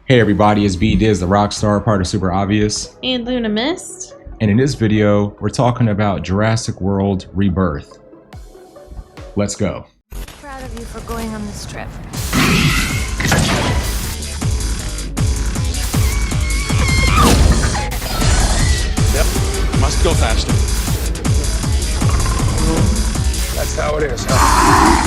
Hey everybody, it's B Diz, the rock star, part of Super Obvious. And Luna Mist. And in this video, we're talking about Jurassic World Rebirth. Let's go. Proud of you for going on this trip. Yep, must go faster. That's how it is, huh?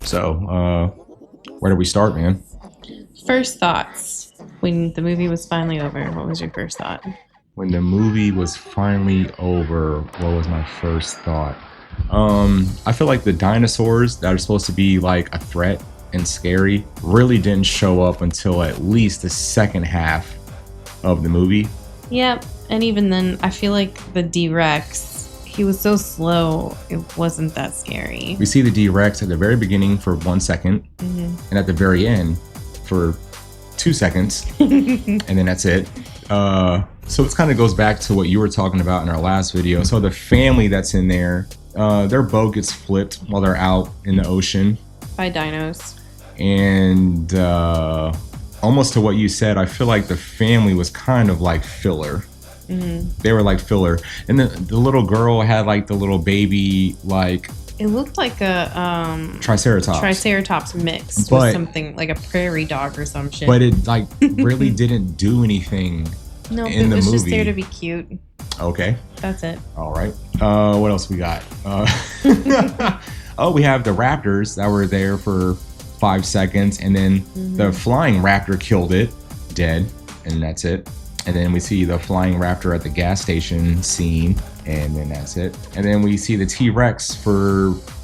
So, where do we start, man? First thoughts. When the movie was finally over, what was your first thought? When the movie was finally over, what was my first thought? I feel like the dinosaurs that are supposed to be like a threat and scary really didn't show up until at least the second half of the movie. Yep, and even then, I feel like the D-Rex, he was so slow, it wasn't that scary. We see the D-Rex at the very beginning for 1 second, and at the very end for 2 seconds, and then that's it. So it kind of goes back to what you were talking about in our last video. So the family that's in there, their boat gets flipped while they're out in the ocean. By dinos. And almost to what you said, I feel like the family was kind of like filler. They were like filler, and the little girl had like the little baby, like it looked like a triceratops mixed with something like a prairie dog or some shit. But it like really didn't do anything. No, in it the was movie. Just there to be cute. Okay, that's it. All right. What else we got? Oh, we have the raptors that were there for 5 seconds, and then the flying raptor killed it, dead, and that's it. And then we see the flying raptor at the gas station scene, and then that's it. And then we see the T-Rex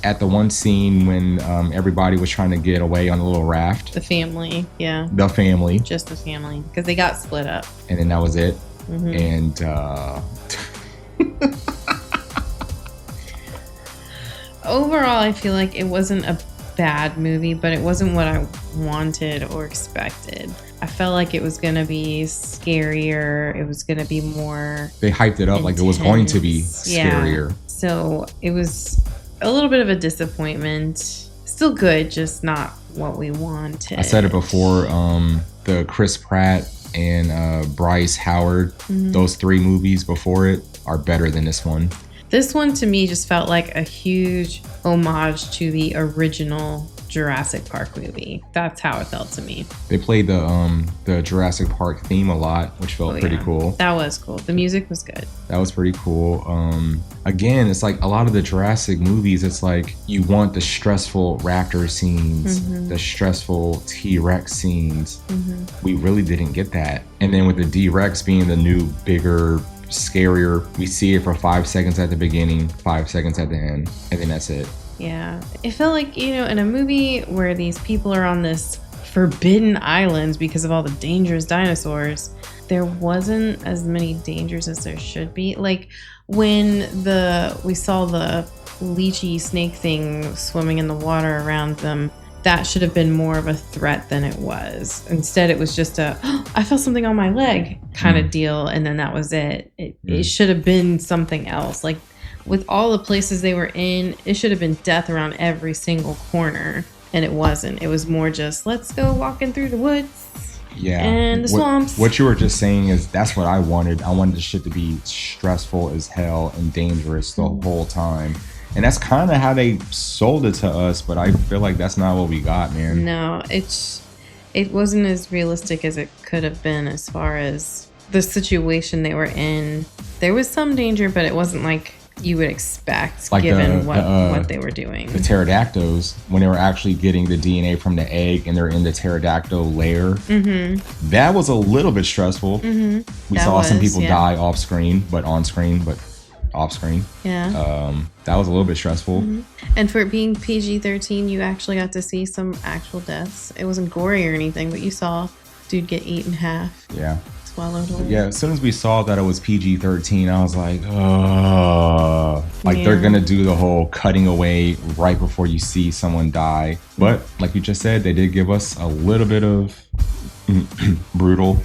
at the one scene when everybody was trying to get away on the little raft. The family, yeah. The family. Just the family, because they got split up. And then that was it. And overall, I feel like it wasn't a bad movie, but it wasn't what I wanted or expected. I felt like it was gonna be scarier. It was gonna be more. They hyped it up like it was going to be scarier. Yeah. So it was a little bit of a disappointment. Still good, just not what we wanted. I said it before. The Chris Pratt and Bryce Howard, those 3 movies before it are better than this one. This one to me just felt like a huge homage to the original Jurassic Park movie. That's how it felt to me. They played the Jurassic Park theme a lot, which felt pretty cool. That was cool. The music was good. That was pretty cool. Again, it's like a lot of the Jurassic movies, it's like you want the stressful raptor scenes, the stressful T-Rex scenes. We really didn't get that. And then with the D-Rex being the new, bigger, scarier, we see it for 5 seconds at the beginning, 5 seconds at the end, and then that's it. Yeah, it felt like, in a movie where these people are on this forbidden island because of all the dangerous dinosaurs, there wasn't as many dangers as there should be. Like when we saw the leechy snake thing swimming in the water around them, that should have been more of a threat than it was. Instead, it was just I felt something on my leg kind of deal, and then that was it. It should have been something else. Like with all the places they were in, it should have been death around every single corner, and it wasn't. It was more just, let's go walking through the woods. Yeah. And the swamps. What you were just saying is that's what I wanted. I wanted the shit to be stressful as hell and dangerous the whole time. And that's kind of how they sold it to us, but I feel like that's not what we got, man. No, it wasn't as realistic as it could have been as far as the situation they were in. There was some danger, but it wasn't like you would expect, like given what they were doing. The pterodactyls, when they were actually getting the DNA from the egg and they're in the pterodactyl layer, that was a little bit stressful. We saw some people die off screen, but on screen, but off screen. Yeah. That was a little bit stressful. And for it being PG-13, you actually got to see some actual deaths. It wasn't gory or anything, but you saw dude get eaten in half. Yeah. Swallowed whole. Yeah, as soon as we saw that it was PG-13, I was like, oh, like they're gonna do the whole cutting away right before you see someone die. But like you just said, they did give us a little bit of brutal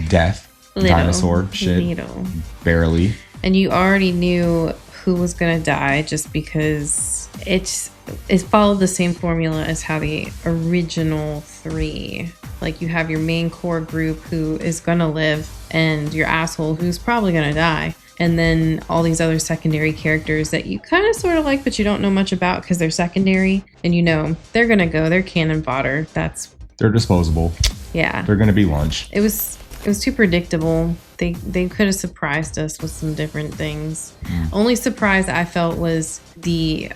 death, dinosaur shit, barely. And you already knew who was gonna die just because it followed the same formula as how the original 3. Like, you have your main core group who is gonna live, and your asshole who's probably gonna die. And then all these other secondary characters that you kind of sort of like, but you don't know much about because they're secondary. And you know, they're gonna go, they're cannon fodder. They're disposable. Yeah. They're gonna be lunch. It was too predictable. They could have surprised us with some different things. Only surprise I felt was the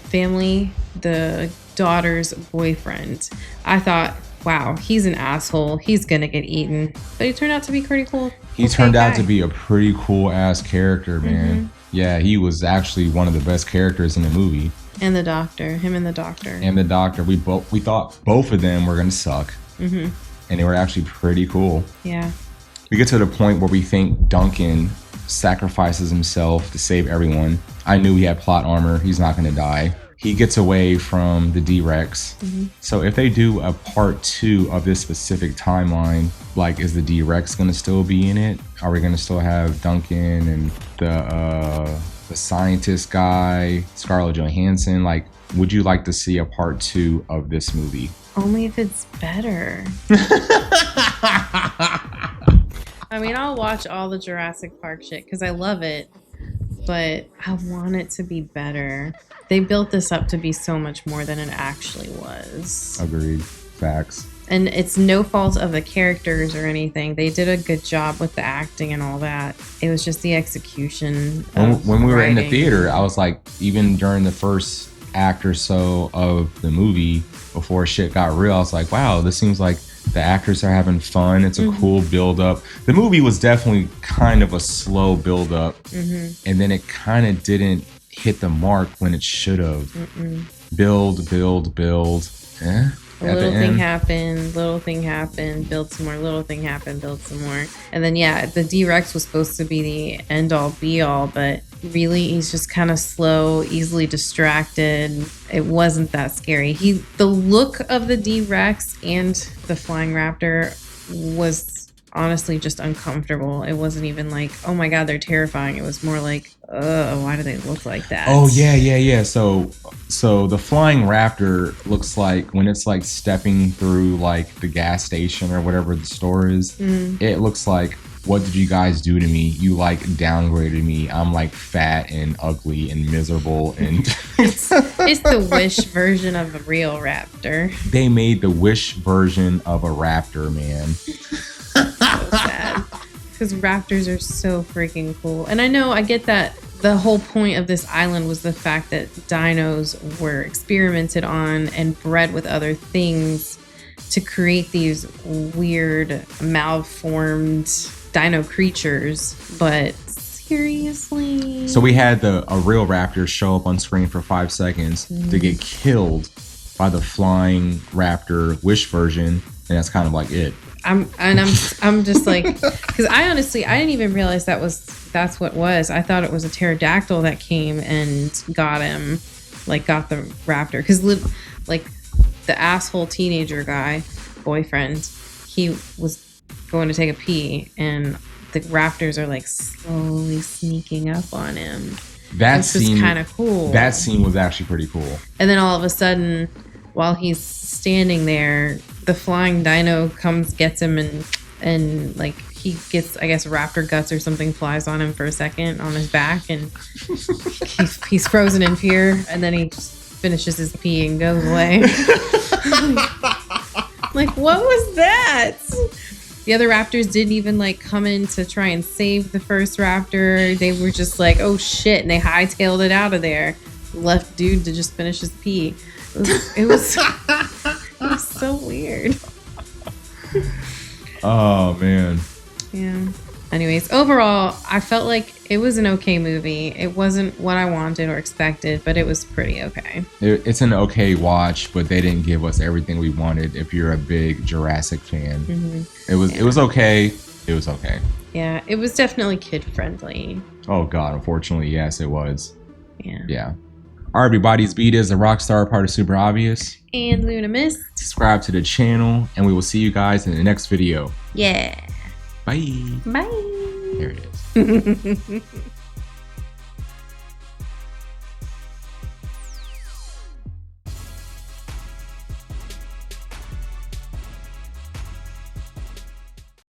family, the daughter's boyfriend. I thought, wow, he's an asshole. He's gonna get eaten. But he turned out to be pretty cool. He turned out to be a pretty cool ass character, man. Yeah, he was actually one of the best characters in the movie. And the doctor, him and the doctor. We thought both of them were gonna suck. And they were actually pretty cool. Yeah. We get to the point where we think Duncan sacrifices himself to save everyone. I knew he had plot armor. He's not going to die. He gets away from the D-Rex. So if they do a part 2 of this specific timeline, like, is the D-Rex going to still be in it? Are we going to still have Duncan and the scientist guy, Scarlett Johansson? Like, would you like to see a part 2 of this movie? Only if it's better. I mean, I'll watch all the Jurassic Park shit because I love it, but I want it to be better. They built this up to be so much more than it actually was. Agreed. Facts. And it's no fault of the characters or anything. They did a good job with the acting and all that. It was just the execution. When we were in the theater, I was like, even during the first act or so of the movie, before shit got real, I was like, wow, this seems like the actors are having fun. It's a cool build up. The movie was definitely kind of a slow build up, and then it kind of didn't hit the mark when it should have. Build. Little thing happened, build some more, little thing happened, build some more. And then, yeah, the D-Rex was supposed to be the end-all, be-all, but really, he's just kind of slow, easily distracted. It wasn't that scary. The look of the D-Rex and the flying raptor was honestly just uncomfortable. It wasn't even like, oh my god, they're terrifying. It was more like, why do they look like that? Oh yeah. So the flying raptor looks like, when it's like stepping through like the gas station or whatever the store is, it looks like, what did you guys do to me? You like downgraded me. I'm like fat and ugly and miserable, and it's the Wish version of a real raptor. They made the Wish version of a raptor, man. So sad, because raptors are so freaking cool. And I get that the whole point of this island was the fact that dinos were experimented on and bred with other things to create these weird malformed dino creatures. But seriously, so we had a real raptor show up on screen for 5 seconds to get killed by the flying raptor Wish version, and that's kind of like it. I'm just like, because I didn't even realize that's what it was. I thought it was a pterodactyl that came and got him, like got the raptor. Because like the asshole teenager guy, boyfriend, he was going to take a pee, and the raptors are like slowly sneaking up on him. That scene was kind of cool. That scene was actually pretty cool. And then all of a sudden, while he's standing there, the flying dino comes, gets him, and like he gets, I guess, raptor guts or something flies on him for a second on his back, and he's frozen in fear, and then he just finishes his pee and goes away. Like, what was that? The other raptors didn't even like come in to try and save the first raptor. They were just like, oh shit, and they hightailed it out of there. Left dude to just finish his pee. It was so weird. Oh man. Yeah. Anyways, overall, I felt like it was an okay movie. It wasn't what I wanted or expected, but it was pretty okay. It's an okay watch, but they didn't give us everything we wanted. If you're a big Jurassic fan, it was okay. It was okay. Yeah, it was definitely kid friendly. Oh god, unfortunately, yes, it was. Yeah. All right, everybody, it's Beat is a rock star, part of Super Obvious. And Luna Mist. Subscribe to the channel, and we will see you guys in the next video. Yeah. Bye. Bye. There it is.